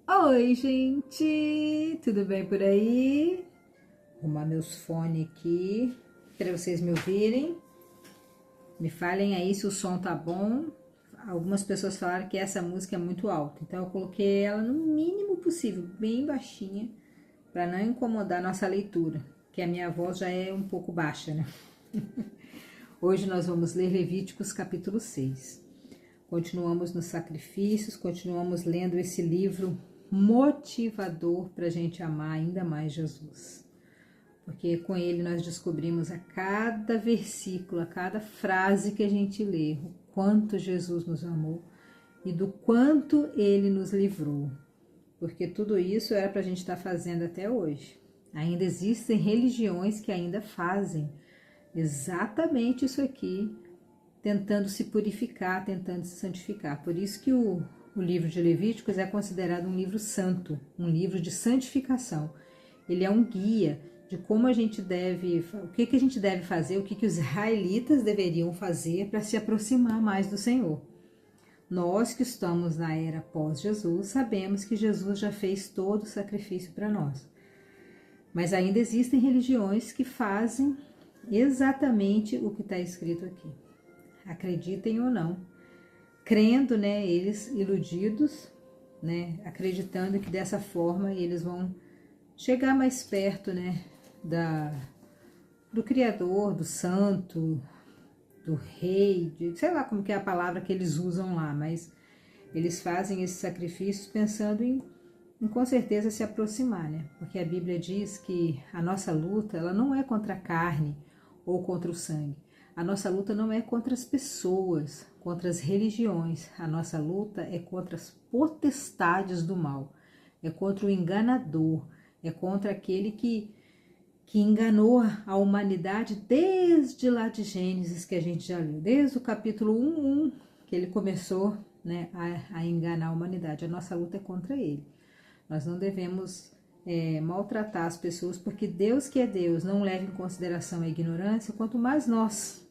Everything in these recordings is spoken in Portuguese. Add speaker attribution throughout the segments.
Speaker 1: Oi, gente! Tudo bem por aí? Vou arrumar meus fones aqui para vocês me ouvirem. Me falem aí se o som tá bom. Algumas pessoas falaram que essa música é muito alta, então eu coloquei ela no mínimo possível, bem baixinha, para não incomodar a nossa leitura, que a minha voz já é um pouco baixa, né? Hoje nós vamos ler Levíticos capítulo 6. Continuamos nos sacrifícios, continuamos lendo esse livro motivador para a gente amar ainda mais Jesus. Porque com ele nós descobrimos a cada versículo, a cada frase que a gente lê, o quanto Jesus nos amou e do quanto ele nos livrou. Porque tudo isso era para a gente estar fazendo até hoje. Ainda existem religiões que ainda fazem exatamente isso aqui, tentando se purificar, tentando se santificar. Por isso que o livro de Levíticos é considerado um livro santo, um livro de santificação. Ele é um guia de como a gente deve, o que a gente deve fazer, o que os israelitas deveriam fazer para se aproximar mais do Senhor. Nós que estamos na era pós-Jesus, sabemos que Jesus já fez todo o sacrifício para nós. Mas ainda existem religiões que fazem exatamente o que está escrito aqui. Acreditem ou não, crendo, né, eles iludidos, né, acreditando que dessa forma eles vão chegar mais perto, né, do Criador, do Santo, do Rei, sei lá como que é a palavra que eles usam lá, mas eles fazem esses sacrifícios pensando em com certeza se aproximar, né? Porque a Bíblia diz que a nossa luta, ela não é contra a carne ou contra o sangue. A nossa luta não é contra as pessoas, contra as religiões. A nossa luta é contra as potestades do mal. É contra o enganador, é contra aquele que enganou a humanidade desde lá de Gênesis, que a gente já leu, desde o capítulo 1, que ele começou, né, a enganar a humanidade. A nossa luta é contra ele. Nós não devemos maltratar as pessoas, porque Deus que é Deus não leva em consideração a ignorância, quanto mais nós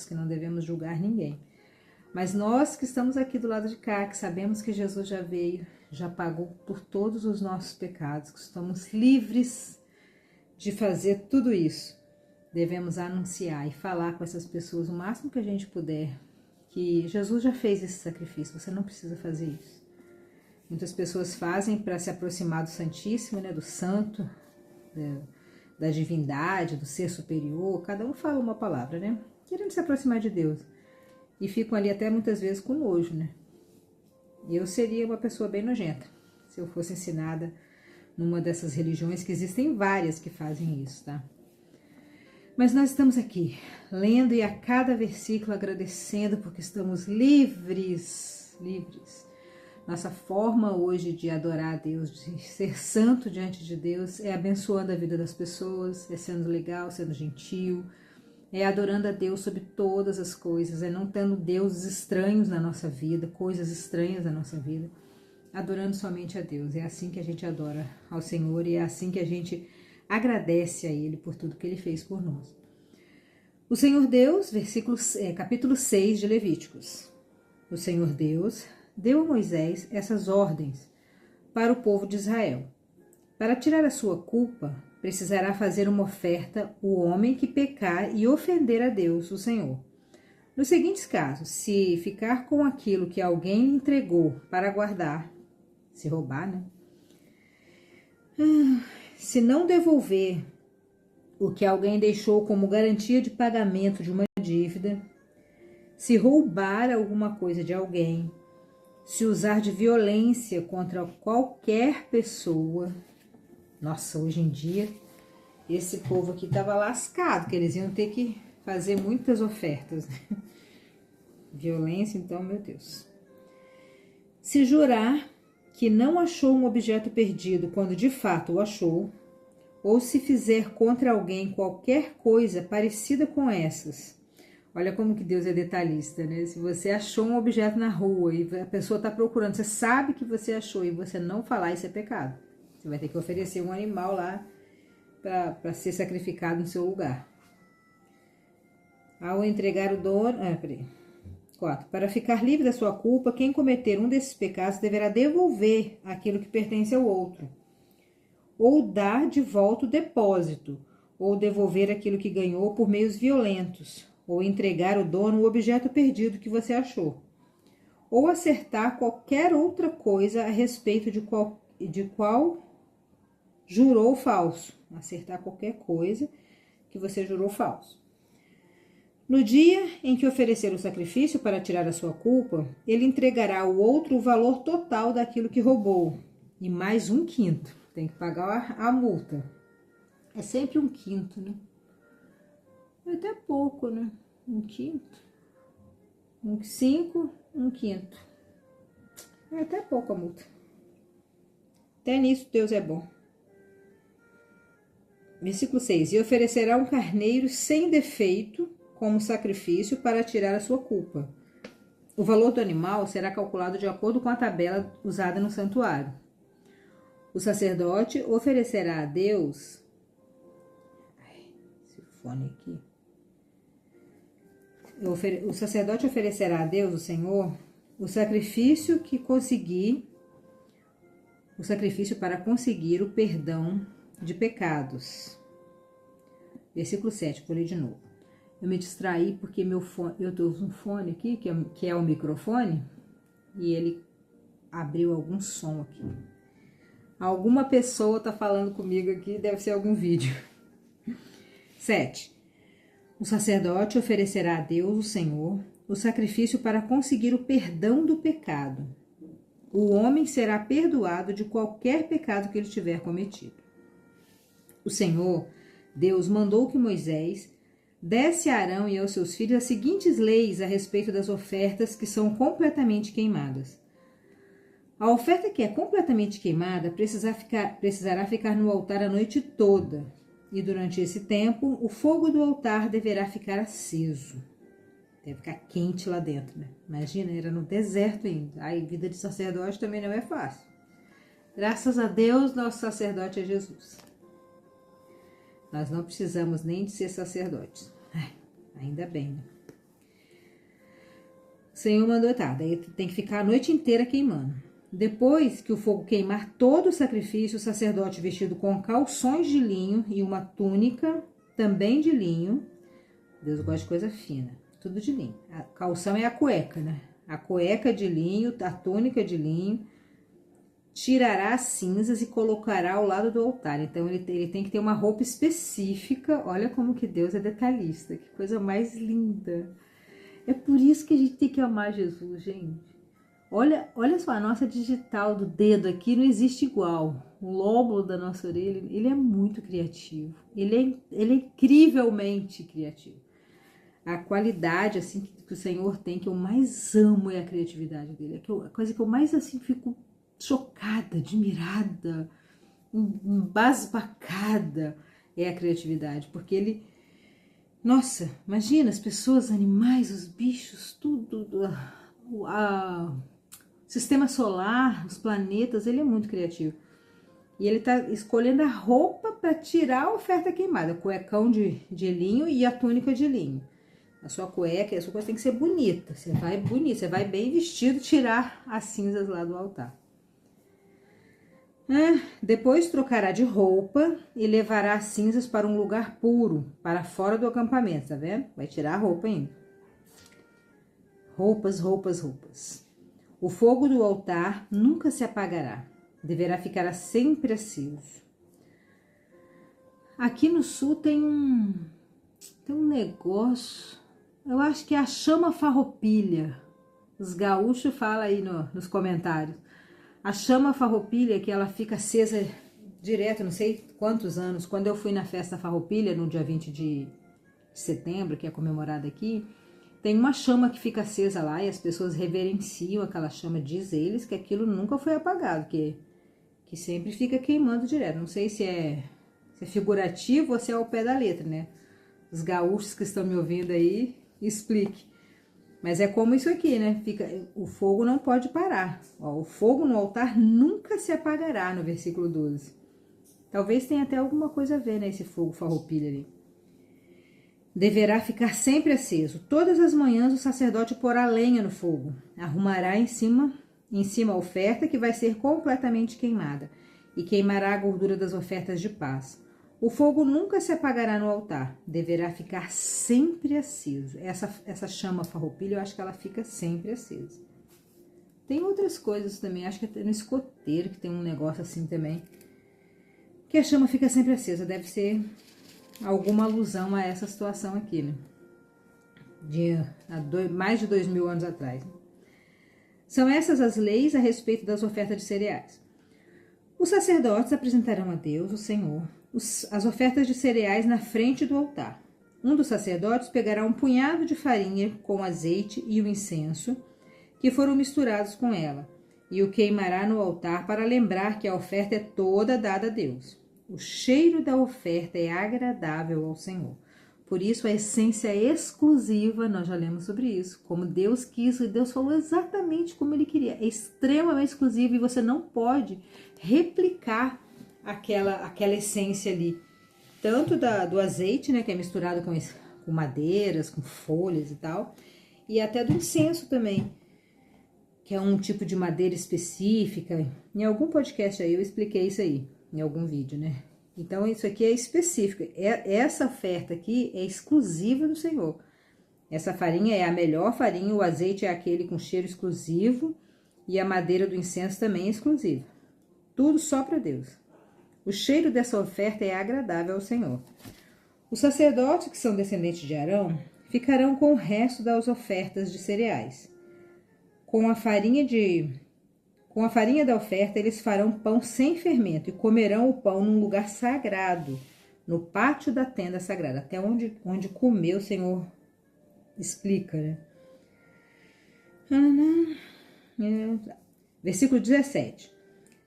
Speaker 1: que não devemos julgar ninguém. Mas nós que estamos aqui do lado de cá, que sabemos que Jesus já veio, já pagou por todos os nossos pecados, que estamos livres de fazer tudo isso, devemos anunciar e falar com essas pessoas o máximo que a gente puder, que Jesus já fez esse sacrifício, você não precisa fazer isso. Muitas pessoas fazem para se aproximar do Santíssimo, né, do Santo, da divindade, do ser superior. Cada um fala uma palavra, né? Querendo se aproximar de Deus. E ficam ali até muitas vezes com nojo, né? Eu seria uma pessoa bem nojenta se eu fosse ensinada numa dessas religiões, que existem várias que fazem isso, tá? Mas nós estamos aqui, lendo e a cada versículo agradecendo porque estamos livres, livres. Nossa forma hoje de adorar a Deus, de ser santo diante de Deus, é abençoando a vida das pessoas, é sendo legal, sendo gentil, é adorando a Deus sobre todas as coisas, é não tendo deuses estranhos na nossa vida, coisas estranhas na nossa vida, adorando somente a Deus. É assim que a gente adora ao Senhor e é assim que a gente agradece a Ele por tudo que Ele fez por nós. O Senhor Deus, capítulo 6 de Levíticos. O Senhor Deus deu a Moisés essas ordens para o povo de Israel. Para tirar a sua culpa, precisará fazer uma oferta o homem que pecar e ofender a Deus, o Senhor. Nos seguintes casos, se ficar com aquilo que alguém lhe entregou para guardar, se roubar, né? Se não devolver o que alguém deixou como garantia de pagamento de uma dívida, se roubar alguma coisa de alguém, se usar de violência contra qualquer pessoa. Nossa, hoje em dia, esse povo aqui estava lascado, que eles iam ter que fazer muitas ofertas, né? Violência, então, meu Deus. Se jurar que não achou um objeto perdido quando de fato o achou, ou se fizer contra alguém qualquer coisa parecida com essas. Olha como que Deus é detalhista, né? Se você achou um objeto na rua e a pessoa está procurando, você sabe que você achou e você não falar, isso é pecado. Você vai ter que oferecer um animal lá para ser sacrificado no seu lugar. Ao entregar o dono... 4. Para ficar livre da sua culpa, quem cometer um desses pecados deverá devolver aquilo que pertence ao outro, ou dar de volta o depósito, ou devolver aquilo que ganhou por meios violentos, ou entregar ao dono o objeto perdido que você achou, ou acertar qualquer outra coisa a respeito de qual jurou falso. Acertar qualquer coisa que você jurou falso. No dia em que oferecer o sacrifício para tirar a sua culpa, ele entregará ao outro o valor total daquilo que roubou, e mais 1/5. Tem que pagar a multa. É sempre 1/5, né? É até pouco, né? 1/5. 5, 1/5. É até pouco a multa. Até nisso Deus é bom. Versículo 6. E oferecerá um carneiro sem defeito como sacrifício para tirar a sua culpa. O valor do animal será calculado de acordo com a tabela usada no santuário. O sacerdote oferecerá a Deus... esse fone aqui. O sacerdote oferecerá a Deus, o Senhor, o sacrifício para conseguir o perdão de pecados. Versículo 7, vou ler de novo. Eu me distraí porque eu tô com um fone aqui, que é o microfone, e ele abriu algum som aqui. Alguma pessoa tá falando comigo aqui, deve ser algum vídeo. 7. O sacerdote oferecerá a Deus, o Senhor, o sacrifício para conseguir o perdão do pecado. O homem será perdoado de qualquer pecado que ele tiver cometido. O Senhor, Deus, mandou que Moisés desse a Arão e aos seus filhos as seguintes leis a respeito das ofertas que são completamente queimadas. A oferta que é completamente queimada precisará ficar no altar a noite toda, e durante esse tempo o fogo do altar deverá ficar aceso. Deve ficar quente lá dentro, né? Imagina, era no deserto ainda. Aí, vida de sacerdote também não é fácil. Graças a Deus, nosso sacerdote é Jesus. Nós não precisamos nem de ser sacerdotes. Ainda bem, né? O Senhor mandou, daí tem que ficar a noite inteira queimando. Depois que o fogo queimar todo o sacrifício, o sacerdote vestido com calções de linho e uma túnica também de linho. Deus gosta de coisa fina, tudo de linho. A calção é a cueca, né? A cueca de linho, a túnica de linho. Tirará as cinzas e colocará ao lado do altar. Então, ele tem que ter uma roupa específica. Olha como que Deus é detalhista. Que coisa mais linda. É por isso que a gente tem que amar Jesus, gente. Olha só, a nossa digital do dedo aqui não existe igual. O lóbulo da nossa orelha, ele é muito criativo. Ele é incrivelmente criativo. A qualidade, assim, que o Senhor tem, que eu mais amo é a criatividade dele. A coisa que eu mais, assim, fico chocada, admirada, embasbacada é a criatividade, porque ele, nossa, imagina as pessoas, animais, os bichos, tudo, o sistema solar, os planetas, ele é muito criativo. E ele tá escolhendo a roupa para tirar a oferta queimada, o cuecão de linho e a túnica de linho. A sua cueca, a sua coisa tem que ser bonita, você vai bem vestido tirar as cinzas lá do altar. Depois trocará de roupa e levará as cinzas para um lugar puro, para fora do acampamento, tá vendo? Vai tirar a roupa ainda. Roupas. O fogo do altar nunca se apagará, deverá ficar sempre aceso. Aqui no sul tem um negócio, eu acho que é a chama farroupilha. Os gaúchos falam aí nos comentários. A chama farroupilha, que ela fica acesa direto, não sei quantos anos. Quando eu fui na festa farroupilha, no dia 20 de setembro, que é comemorada aqui, tem uma chama que fica acesa lá e as pessoas reverenciam aquela chama. Diz eles que aquilo nunca foi apagado, que sempre fica queimando direto. Não sei se é figurativo ou se é ao pé da letra, né? Os gaúchos que estão me ouvindo aí, explique. Mas é como isso aqui, né? O fogo não pode parar. Ó, o fogo no altar nunca se apagará, no versículo 12. Talvez tenha até alguma coisa a ver, né? Esse fogo farroupilha ali. deverá ficar sempre aceso. Todas as manhãs o sacerdote porá lenha no fogo, arrumará em cima a oferta que vai ser completamente queimada e queimará a gordura das ofertas de paz. O fogo nunca se apagará no altar, deverá ficar sempre aceso. Essa chama farroupilha, eu acho que ela fica sempre acesa. Tem outras coisas também, acho que até no escoteiro que tem um negócio assim também, que a chama fica sempre acesa, deve ser alguma alusão a essa situação aqui, né? Mais de 2000 anos atrás. São essas as leis a respeito das ofertas de cereais. Os sacerdotes apresentarão a Deus, o Senhor, as ofertas de cereais na frente do altar. Um dos sacerdotes pegará um punhado de farinha com azeite e o incenso, que foram misturados com ela, e o queimará no altar para lembrar que a oferta é toda dada a Deus. O cheiro da oferta é agradável ao Senhor. Por isso, a essência exclusiva, nós já lemos sobre isso, como Deus quis, e Deus falou exatamente como Ele queria. É extremamente exclusivo e você não pode replicar aquela essência ali. Tanto do azeite, né, que é misturado com madeiras, com folhas e tal, e até do incenso também, que é um tipo de madeira específica. Em algum podcast aí eu expliquei isso aí, em algum vídeo, né? Então, isso aqui é específico. Essa oferta aqui é exclusiva do Senhor. Essa farinha é a melhor farinha, o azeite é aquele com cheiro exclusivo e a madeira do incenso também é exclusiva. Tudo só para Deus. O cheiro dessa oferta é agradável ao Senhor. Os sacerdotes que são descendentes de Arão ficarão com o resto das ofertas de cereais. Com a farinha da oferta, eles farão pão sem fermento e comerão o pão num lugar sagrado, no pátio da tenda sagrada, até onde comer o Senhor explica, né? Versículo 17.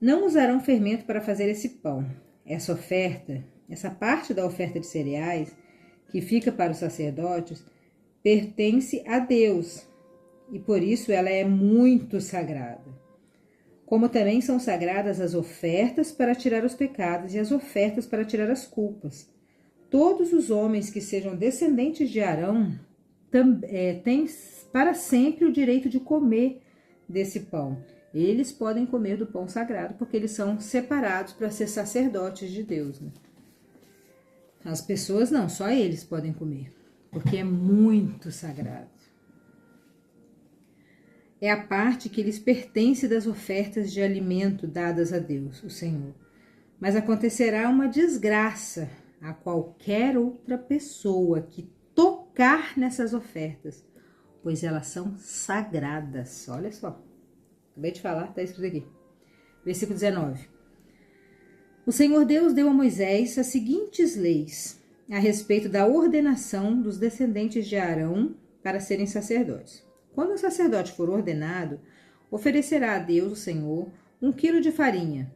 Speaker 1: Não usarão fermento para fazer esse pão. Essa oferta, essa parte da oferta de cereais, que fica para os sacerdotes, pertence a Deus, e por isso ela é muito sagrada. Como também são sagradas as ofertas para tirar os pecados e as ofertas para tirar as culpas. Todos os homens que sejam descendentes de Arão têm para sempre o direito de comer desse pão. Eles podem comer do pão sagrado porque eles são separados para ser sacerdotes de Deus, né? As pessoas não, só eles podem comer, porque é muito sagrado. É a parte que lhes pertence das ofertas de alimento dadas a Deus, o Senhor. Mas acontecerá uma desgraça a qualquer outra pessoa que tocar nessas ofertas, pois elas são sagradas. Olha só, acabei de falar, está escrito aqui. Versículo 19. O Senhor Deus deu a Moisés as seguintes leis a respeito da ordenação dos descendentes de Arão para serem sacerdotes. Quando o sacerdote for ordenado, oferecerá a Deus, o Senhor, 1 quilo de farinha,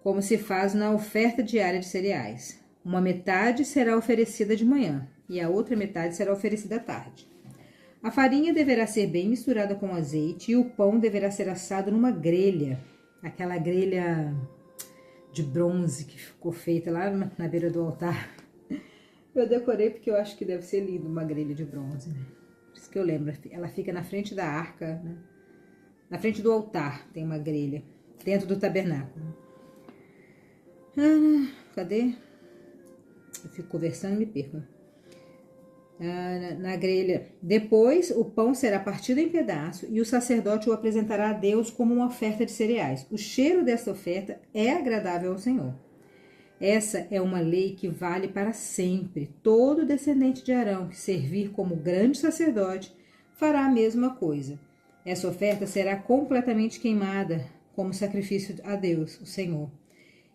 Speaker 1: como se faz na oferta diária de cereais. Uma metade será oferecida de manhã e a outra metade será oferecida à tarde. A farinha deverá ser bem misturada com azeite e o pão deverá ser assado numa grelha, aquela grelha de bronze que ficou feita lá na beira do altar. Eu decorei porque eu acho que deve ser lindo uma grelha de bronze, né? Por isso que eu lembro, ela fica na frente da arca, né? Na frente do altar tem uma grelha, dentro do tabernáculo. Cadê? Eu fico conversando e me perco. Na grelha. Depois, o pão será partido em pedaços e o sacerdote o apresentará a Deus como uma oferta de cereais. O cheiro dessa oferta é agradável ao Senhor. Essa é uma lei que vale para sempre. Todo descendente de Arão que servir como grande sacerdote fará a mesma coisa. Essa oferta será completamente queimada como sacrifício a Deus, o Senhor.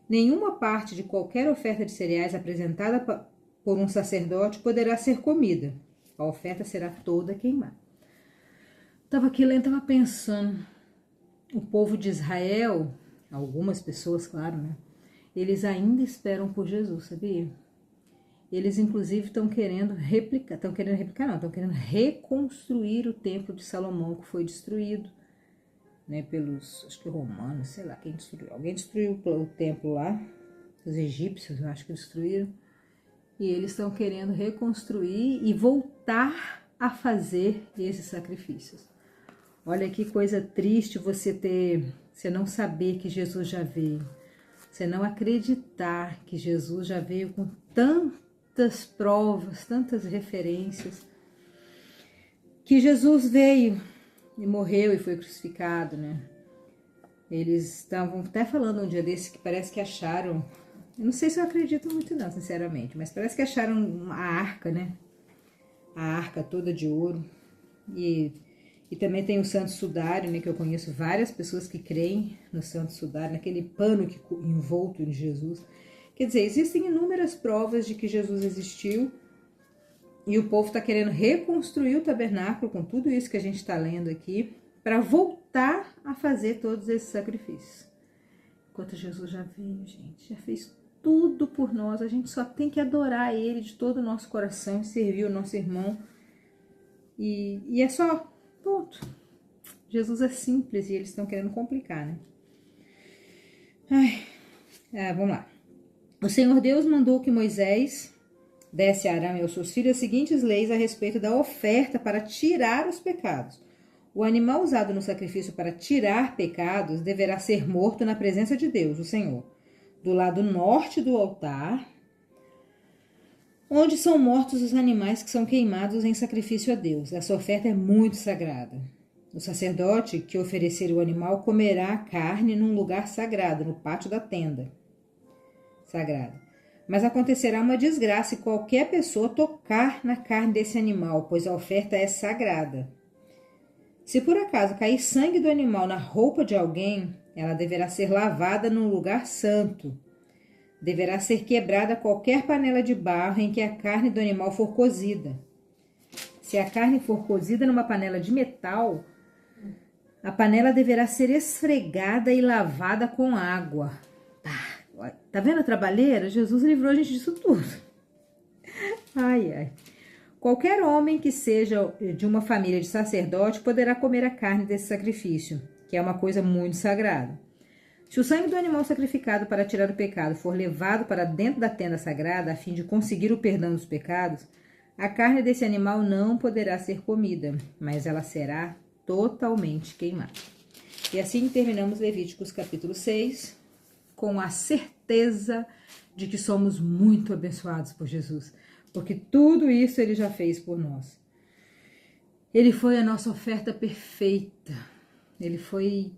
Speaker 1: Nenhuma parte de qualquer oferta de cereais apresentada por um sacerdote poderá ser comida. A oferta será toda queimada. Estava aqui lendo, estava pensando. O povo de Israel, algumas pessoas, claro, né? Eles ainda esperam por Jesus, sabia? Eles, inclusive, estão querendo reconstruir o templo de Salomão, que foi destruído, né, pelos, acho que romanos, sei lá, quem destruiu. Alguém destruiu o templo lá, os egípcios, eu acho que destruíram. e eles estão querendo reconstruir e voltar a fazer esses sacrifícios. Olha que coisa triste você não saber que Jesus já veio, você não acreditar que Jesus já veio com tantas provas, tantas referências, que Jesus veio e morreu e foi crucificado, né? Eles estavam até falando um dia desse que parece que acharam, eu não sei se eu acredito muito não, sinceramente, mas parece que acharam a arca, né? A arca toda de ouro. E também tem o Santo Sudário, né? Que eu conheço várias pessoas que creem no Santo Sudário, naquele pano que envolto em Jesus. Quer dizer, existem inúmeras provas de que Jesus existiu e o povo está querendo reconstruir o tabernáculo com tudo isso que a gente está lendo aqui, para voltar a fazer todos esses sacrifícios. Enquanto Jesus já veio, gente, já fez tudo por nós, a gente só tem que adorar Ele de todo o nosso coração e servir o nosso irmão. E é só, ponto. Jesus é simples e eles estão querendo complicar, né? Vamos lá. O Senhor Deus mandou que Moisés desse a Arão e aos seus filhos as seguintes leis a respeito da oferta para tirar os pecados. O animal usado no sacrifício para tirar pecados deverá ser morto na presença de Deus, o Senhor, do lado norte do altar, onde são mortos os animais que são queimados em sacrifício a Deus. Essa oferta é muito sagrada. O sacerdote que oferecer o animal comerá a carne num lugar sagrado, no pátio da tenda sagrada. Mas acontecerá uma desgraça se qualquer pessoa tocar na carne desse animal, pois a oferta é sagrada. Se por acaso cair sangue do animal na roupa de alguém, ela deverá ser lavada num lugar santo. Deverá ser quebrada qualquer panela de barro em que a carne do animal for cozida. Se a carne for cozida numa panela de metal, a panela deverá ser esfregada e lavada com água. Tá vendo a trabalheira? Jesus livrou a gente disso tudo. Ai, ai. Qualquer homem que seja de uma família de sacerdote poderá comer a carne desse sacrifício, que é uma coisa muito sagrada. Se o sangue do animal sacrificado para tirar o pecado for levado para dentro da tenda sagrada a fim de conseguir o perdão dos pecados, a carne desse animal não poderá ser comida, mas ela será totalmente queimada. E assim terminamos Levíticos capítulo 6, com a certeza de que somos muito abençoados por Jesus, porque tudo isso Ele já fez por nós. Ele foi a nossa oferta perfeita. Ele foi,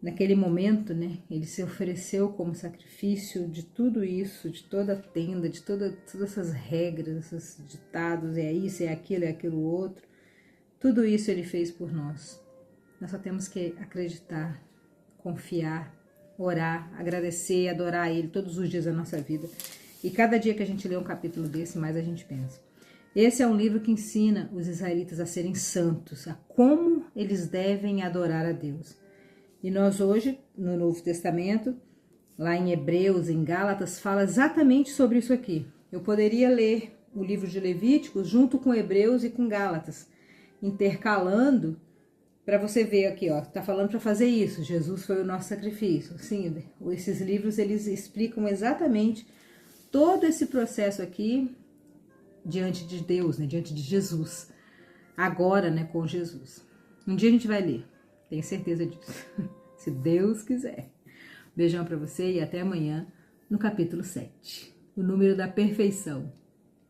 Speaker 1: naquele momento, né? Ele se ofereceu como sacrifício de tudo isso, de toda a tenda, de todas essas regras, esses ditados, é isso, é aquilo outro. Tudo isso Ele fez por nós. Nós só temos que acreditar, confiar, orar, agradecer, adorar Ele todos os dias da nossa vida. E cada dia que a gente lê um capítulo desse, mais a gente pensa. Esse é um livro que ensina os israelitas a serem santos, a como eles devem adorar a Deus. E nós hoje, no Novo Testamento, lá em Hebreus, em Gálatas, fala exatamente sobre isso aqui. Eu poderia ler o livro de Levíticos junto com Hebreus e com Gálatas, intercalando, para você ver aqui, ó, tá falando para fazer isso. Jesus foi o nosso sacrifício. Sim, esses livros eles explicam exatamente todo esse processo aqui diante de Deus, né, diante de Jesus. Agora, né, com Jesus. Um dia a gente vai ler, tenho certeza disso. Se Deus quiser. Beijão para você e até amanhã no capítulo 7. O número da perfeição.